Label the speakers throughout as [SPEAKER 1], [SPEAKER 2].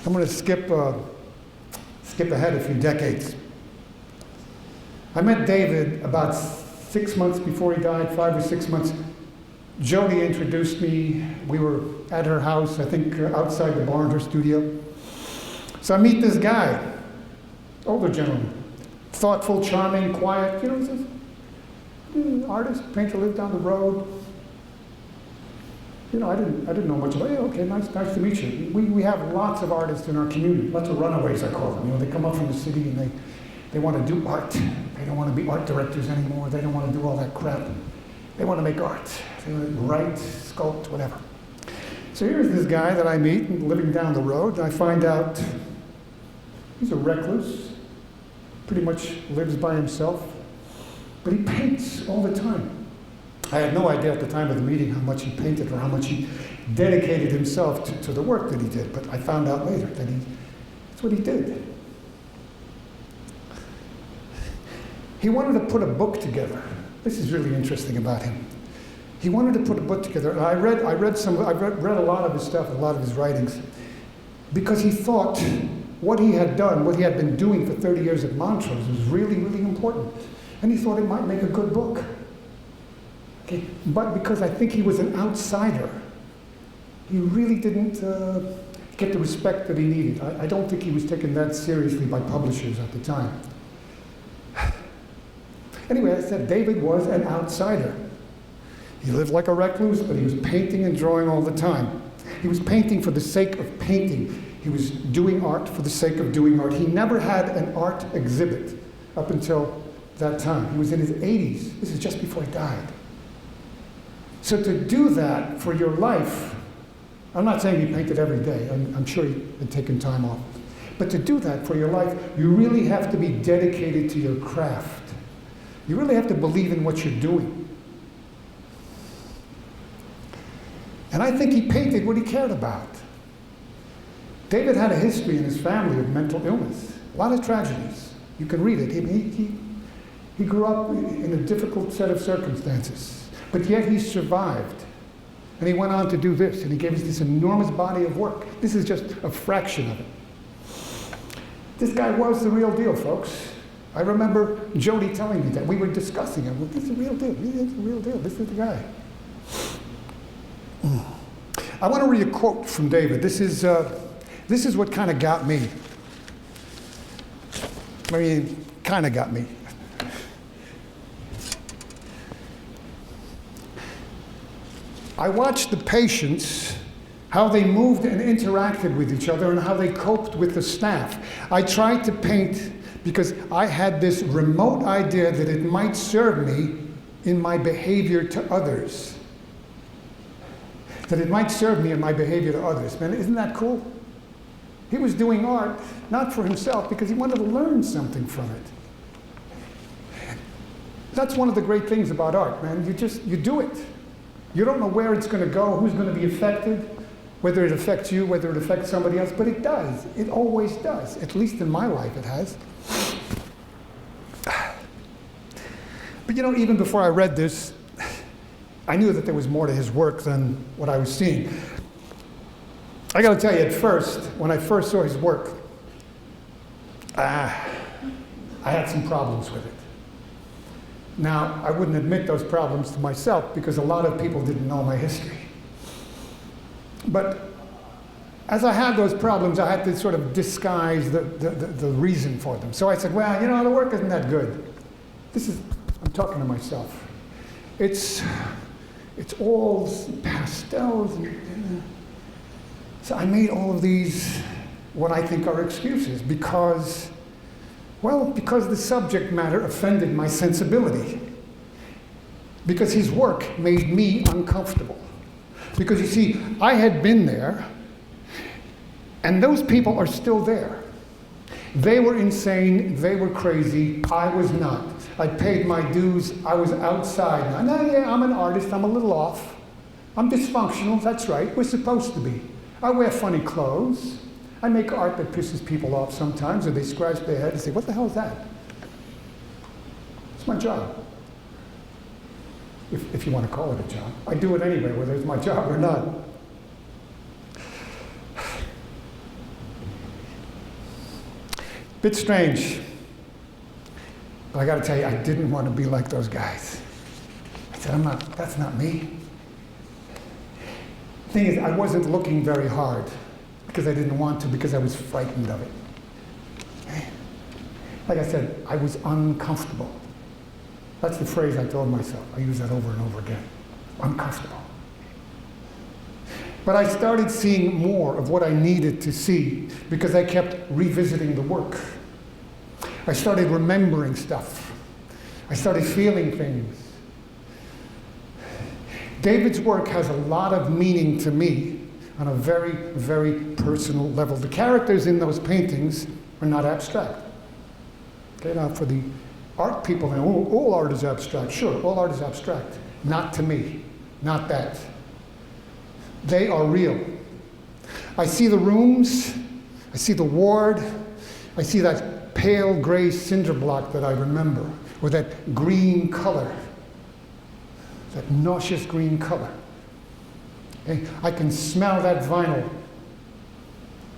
[SPEAKER 1] I'm going to skip ahead a few decades. I met David about 6 months before he died, 5 or 6 months. Jody introduced me. We were at her house, I think outside the bar in her studio. So I meet this guy, older gentleman, thoughtful, charming, quiet, you know, he's an artist, painter, lived down the road. You know, I didn't know much about it. Hey, okay, nice to meet you. We have lots of artists in our community, lots of runaways, I call them. You know, they come up from the city and they want to do art. They don't want to be art directors anymore. They don't want to do all that crap. They want to make art. They want to write, sculpt, whatever. So here's this guy that I meet living down the road, and I find out he's a recluse, pretty much lives by himself, but he paints all the time. I had no idea at the time of the meeting how much he painted or how much he dedicated himself to the work that he did, but I found out later that that's what he did. He wanted to put a book together. This is really interesting about him. He wanted to put a book together, and I read a lot of his stuff, a lot of his writings, because he thought what he had done, what he had been doing for 30 years at Montrose was really, really important. And he thought it might make a good book. Okay. But because I think he was an outsider, he really didn't get the respect that he needed. I don't think he was taken that seriously by publishers at the time. Anyway, I said David was an outsider. He lived like a recluse, but he was painting and drawing all the time. He was painting for the sake of painting. He was doing art for the sake of doing art. He never had an art exhibit up until that time. He was in his 80s. This is just before he died. So to do that for your life, I'm not saying he painted every day. I'm sure he had taken time off. But to do that for your life, you really have to be dedicated to your craft. You really have to believe in what you're doing. And I think he painted what he cared about. David had a history in his family of mental illness, a lot of tragedies. You can read it. He grew up in a difficult set of circumstances, but yet he survived. And he went on to do this, and he gave us this enormous body of work. This is just a fraction of it. This guy was the real deal, folks. I remember Jody telling me that. We were discussing it. Well, this is the real deal. This is the real deal. This is the guy. I want to read a quote from David. This is what kind of got me. I mean, kind of got me. I watched the patients, how they moved and interacted with each other and how they coped with the staff. I tried to paint because I had this remote idea that it might serve me in my behavior to others. That it might serve me in my behavior to others. Man, isn't that cool? He was doing art, not for himself, because he wanted to learn something from it. That's one of the great things about art, man. You do it. You don't know where it's going to go, who's going to be affected, whether it affects you, whether it affects somebody else, but it does. It always does. At least in my life it has. But you know, even before I read this, I knew that there was more to his work than what I was seeing. I got to tell you, at first, when I first saw his work, I had some problems with it. Now, I wouldn't admit those problems to myself because a lot of people didn't know my history. But as I had those problems, I had to sort of disguise the reason for them. So I said, well, you know, the work isn't that good. I'm talking to myself. It's all pastels. So I made all of these what I think are excuses because the subject matter offended my sensibility. Because his work made me uncomfortable. Because you see, I had been there, and those people are still there. They were insane, they were crazy, I was not. I paid my dues, I was outside. Now, yeah, I'm an artist, I'm a little off. I'm dysfunctional, that's right, we're supposed to be. I wear funny clothes. I make art that pisses people off sometimes, or they scratch their head and say, what the hell is that? It's my job. If you want to call it a job. I do it anyway, whether it's my job or not. Bit strange. But I got to tell you, I didn't want to be like those guys. I said, that's not me. The thing is, I wasn't looking very hard because I didn't want to, because I was frightened of it. Like I said, I was uncomfortable. That's the phrase I told myself. I use that over and over again. Uncomfortable. But I started seeing more of what I needed to see because I kept revisiting the work. I started remembering stuff. I started feeling things. David's work has a lot of meaning to me on a very, very personal level. The characters in those paintings are not abstract. Okay, now for the art people, all art is abstract. Sure, all art is abstract. Not to me, not that. They are real. I see the rooms, I see the ward, I see that pale gray cinder block that I remember, or that green color, that nauseous green color. Okay? I can smell that vinyl,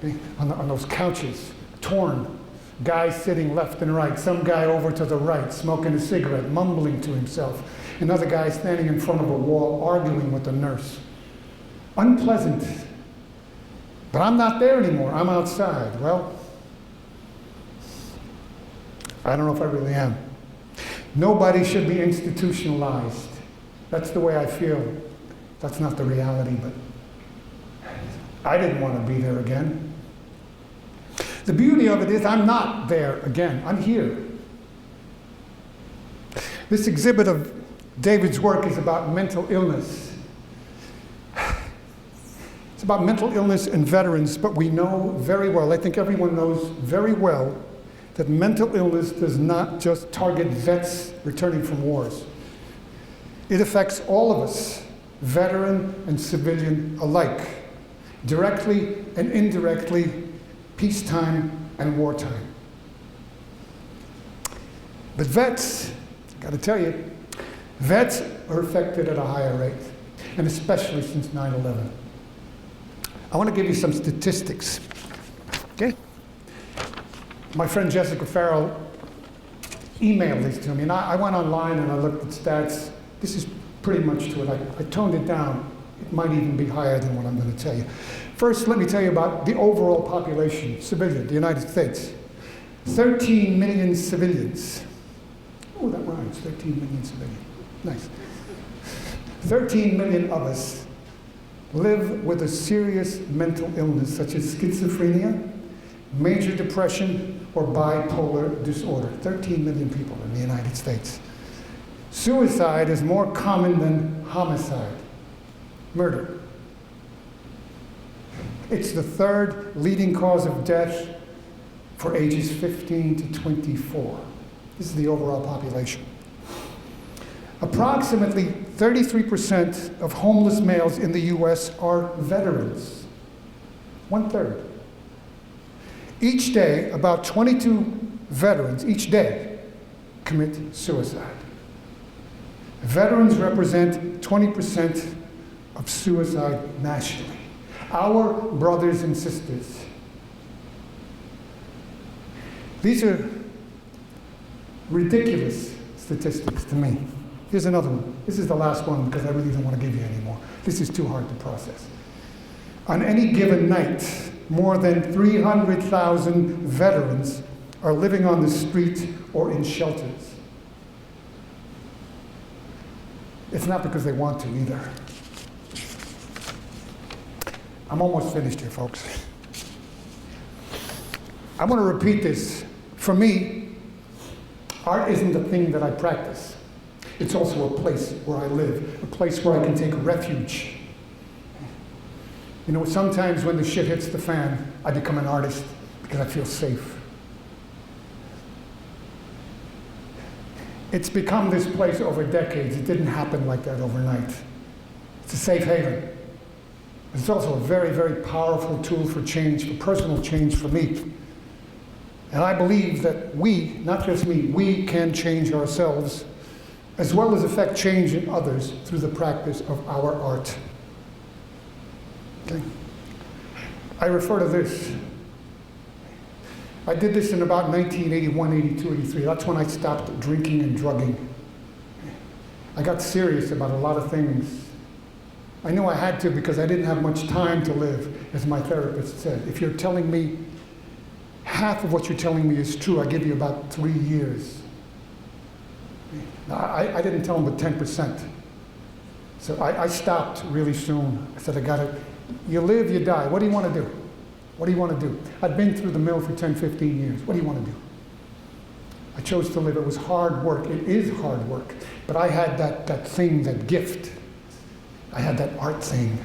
[SPEAKER 1] okay? on those couches, torn. Guys sitting left and right, some guy over to the right smoking a cigarette, mumbling to himself. Another guy standing in front of a wall arguing with the nurse. Unpleasant. But I'm not there anymore, I'm outside. Well, I don't know if I really am. Nobody should be institutionalized. That's the way I feel. That's not the reality, but I didn't want to be there again. The beauty of it is I'm not there again. I'm here. This exhibit of David's work is about mental illness. It's about mental illness and veterans, but we know very well, I think everyone knows very well, that mental illness does not just target vets returning from wars. It affects all of us, veteran and civilian alike, directly and indirectly, peacetime and wartime. But vets, I gotta tell you, vets are affected at a higher rate, and especially since 9/11. I want to give you some statistics, okay? My friend Jessica Farrell emailed these to me, and I went online and I looked at stats. This is pretty much to it. I toned it down. It might even be higher than what I'm going to tell you. First, let me tell you about the overall population, civilian, the United States. 13 million civilians. Oh, that rhymes, 13 million civilians. Nice. 13 million of us live with a serious mental illness such as schizophrenia, major depression, or bipolar disorder. 13 million people in the United States. Suicide is more common than homicide, murder. It's the third leading cause of death for ages 15 to 24. This is the overall population. Approximately 33% of homeless males in the US are veterans. 1/3. Each day, about 22 veterans each day commit suicide. Veterans represent 20% of suicide nationally. Our brothers and sisters. These are ridiculous statistics to me. Here's another one. This is the last one because I really don't want to give you any more. This is too hard to process. On any given night, more than 300,000 veterans are living on the street or in shelters. It's not because they want to either. I'm almost finished here, folks. I want to repeat this. For me, art isn't a thing that I practice. It's also a place where I live, a place where I can take refuge. You know, sometimes when the shit hits the fan, I become an artist because I feel safe. It's become this place over decades. It didn't happen like that overnight. It's a safe haven. It's also a very, very powerful tool for change, for personal change for me. And I believe that we, not just me, we can change ourselves as well as affect change in others through the practice of our art. Okay? I refer to this. I did this in about 1981, 82, 83. That's when I stopped drinking and drugging. I got serious about a lot of things. I knew I had to because I didn't have much time to live, as my therapist said. If you're telling me half of what you're telling me is true, I give you about 3 years. I didn't tell him but 10%. So I stopped really soon. I said, I got it. You live, you die. What do you want to do? What do you want to do? I'd been through the mill for 10, 15 years. What do you want to do? I chose to live. It was hard work. It is hard work. But I had that thing, that gift. I had that art thing.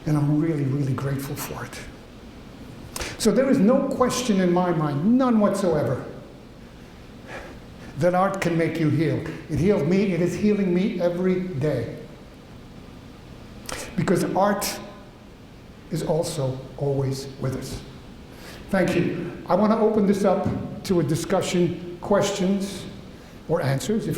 [SPEAKER 1] And I'm really, really grateful for it. So there is no question in my mind, none whatsoever, that art can make you heal. It healed me. It is healing me every day. Because art is also always with us. Thank you. I want to open this up to a discussion, questions or answers. If you